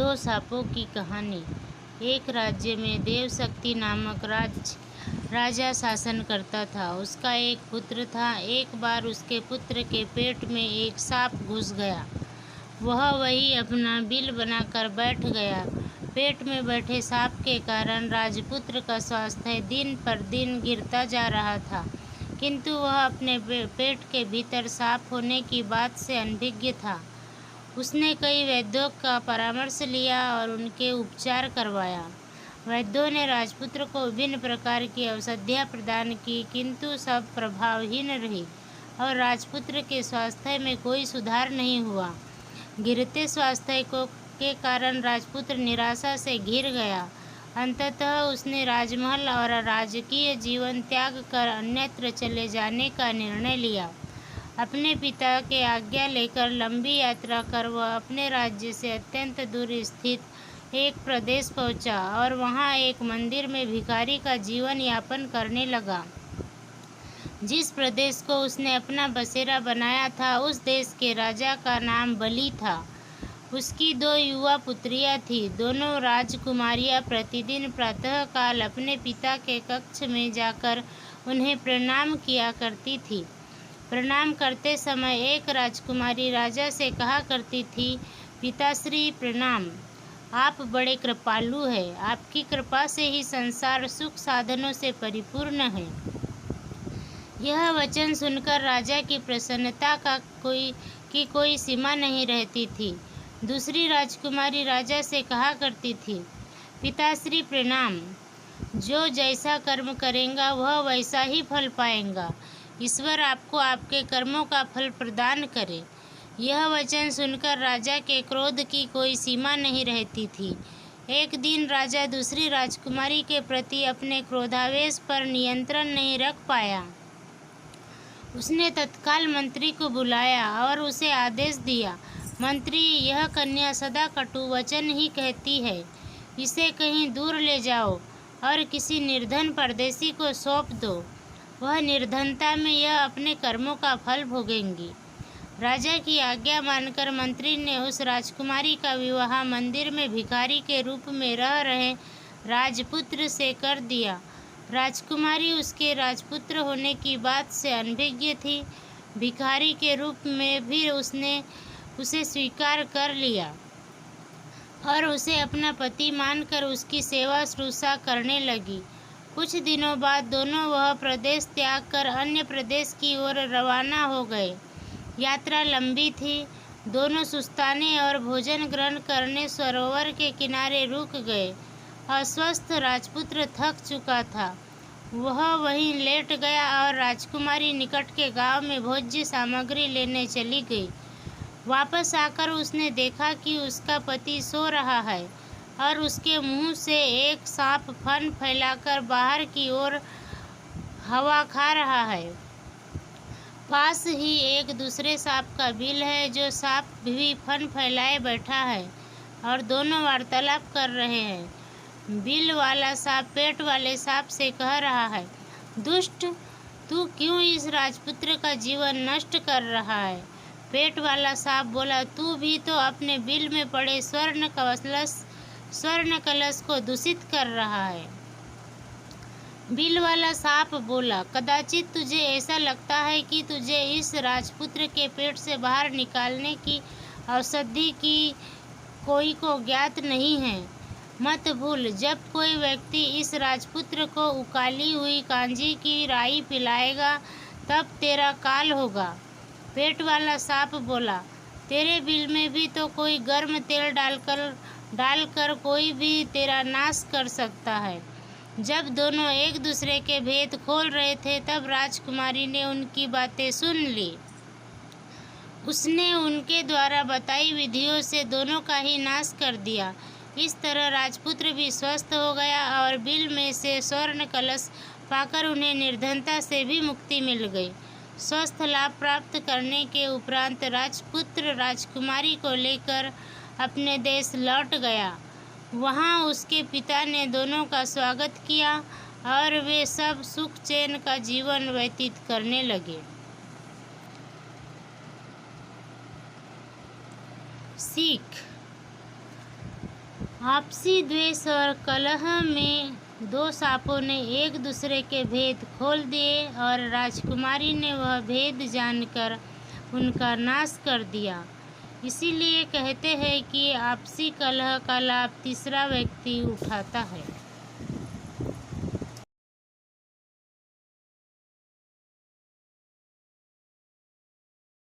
दो सांपों की कहानी। एक राज्य में देवशक्ति नामक राजा शासन करता था। उसका एक पुत्र था। एक बार उसके पुत्र के पेट में एक सांप घुस गया। वह वही अपना बिल बनाकर बैठ गया। पेट में बैठे सांप के कारण राजपुत्र का स्वास्थ्य दिन पर दिन गिरता जा रहा था, किंतु वह अपने पेट के भीतर सांप होने की बात से अनभिज्ञ था। उसने कई वैद्यों का परामर्श लिया और उनके उपचार करवाया। वैद्यों ने राजपुत्र को विभिन्न प्रकार की औषधियाँ प्रदान की, किंतु सब प्रभावहीन रही और राजपुत्र के स्वास्थ्य में कोई सुधार नहीं हुआ। गिरते स्वास्थ्य के कारण राजपुत्र निराशा से घिर गया। अंततः उसने राजमहल और राजकीय जीवन त्याग कर अन्यत्र चले जाने का निर्णय लिया। अपने पिता के आज्ञा लेकर लंबी यात्रा कर वह अपने राज्य से अत्यंत दूर स्थित एक प्रदेश पहुंचा और वहां एक मंदिर में भिखारी का जीवन यापन करने लगा। जिस प्रदेश को उसने अपना बसेरा बनाया था, उस देश के राजा का नाम बलि था। उसकी दो युवा पुत्रियां थीं। दोनों राजकुमारियां प्रतिदिन प्रातःकाल अपने पिता के कक्ष में जाकर उन्हें प्रणाम किया करती थी। प्रणाम करते समय एक राजकुमारी राजा से कहा करती थी, पिताश्री प्रणाम, आप बड़े कृपालु हैं। आपकी कृपा से ही संसार सुख साधनों से परिपूर्ण है। यह वचन सुनकर राजा की प्रसन्नता की कोई सीमा नहीं रहती थी। दूसरी राजकुमारी राजा से कहा करती थी, पिताश्री प्रणाम, जो जैसा कर्म करेगा वह वैसा ही फल पाएगा। ईश्वर आपको आपके कर्मों का फल प्रदान करे। यह वचन सुनकर राजा के क्रोध की कोई सीमा नहीं रहती थी। एक दिन राजा दूसरी राजकुमारी के प्रति अपने क्रोधावेश पर नियंत्रण नहीं रख पाया। उसने तत्काल मंत्री को बुलाया और उसे आदेश दिया, मंत्री, यह कन्या सदा कटु वचन ही कहती है। इसे कहीं दूर ले जाओ और किसी निर्धन परदेशी को सौंप दो। वह निर्धनता में यह अपने कर्मों का फल भोगेंगी। राजा की आज्ञा मानकर मंत्री ने उस राजकुमारी का विवाह मंदिर में भिखारी के रूप में रह रहे राजपुत्र से कर दिया। राजकुमारी उसके राजपुत्र होने की बात से अनभिज्ञ थी। भिखारी के रूप में भी उसने उसे स्वीकार कर लिया और उसे अपना पति मानकर उसकी सेवा शुश्रूषा करने लगी। कुछ दिनों बाद दोनों वह प्रदेश त्याग कर अन्य प्रदेश की ओर रवाना हो गए। यात्रा लंबी थी। दोनों सुस्ताने और भोजन ग्रहण करने सरोवर के किनारे रुक गए। अस्वस्थ राजपुत्र थक चुका था। वह वहीं लेट गया और राजकुमारी निकट के गांव में भोज्य सामग्री लेने चली गई। वापस आकर उसने देखा कि उसका पति सो रहा है और उसके मुंह से एक सांप फन फैलाकर बाहर की ओर हवा खा रहा है। पास ही एक दूसरे सांप का बिल है, जो सांप भी फन फैलाए बैठा है और दोनों वार्तालाप कर रहे हैं। बिल वाला सांप पेट वाले सांप से कह रहा है, दुष्ट, तू क्यों इस राजपुत्र का जीवन नष्ट कर रहा है? पेट वाला सांप बोला, तू भी तो अपने बिल में पड़े स्वर्ण कलश को दूषित कर रहा है। बिल वाला सांप बोला, कदाचित तुझे ऐसा लगता है कि तुझे इस राजपुत्र के पेट से बाहर निकालने की औषधि की कोई को ज्ञात नहीं है। मत भूल, जब कोई व्यक्ति इस राजपुत्र को उकाली हुई कांजी की राई पिलाएगा, तब तेरा काल होगा। पेट वाला सांप बोला, तेरे बिल में भी तो कोई गर्म तेल डालकर कोई भी तेरा नाश कर सकता है। जब दोनों एक दूसरे के भेद खोल रहे थे, तब राजकुमारी ने उनकी बातें सुन ली। उसने उनके द्वारा बताई विधियों से दोनों का ही नाश कर दिया। इस तरह राजपुत्र भी स्वस्थ हो गया और बिल में से स्वर्ण कलश पाकर उन्हें निर्धनता से भी मुक्ति मिल गई। स्वस्थ लाभ प्राप्त करने के उपरांत राजपुत्र राजकुमारी को लेकर अपने देश लौट गया। वहाँ उसके पिता ने दोनों का स्वागत किया और वे सब सुख चैन का जीवन व्यतीत करने लगे। सीख। आपसी द्वेष और कलह में दो सांपों ने एक दूसरे के भेद खोल दिए और राजकुमारी ने वह भेद जानकर उनका नाश कर दिया। इसीलिए कहते हैं कि आपसी कलह का लाभ तीसरा व्यक्ति उठाता है।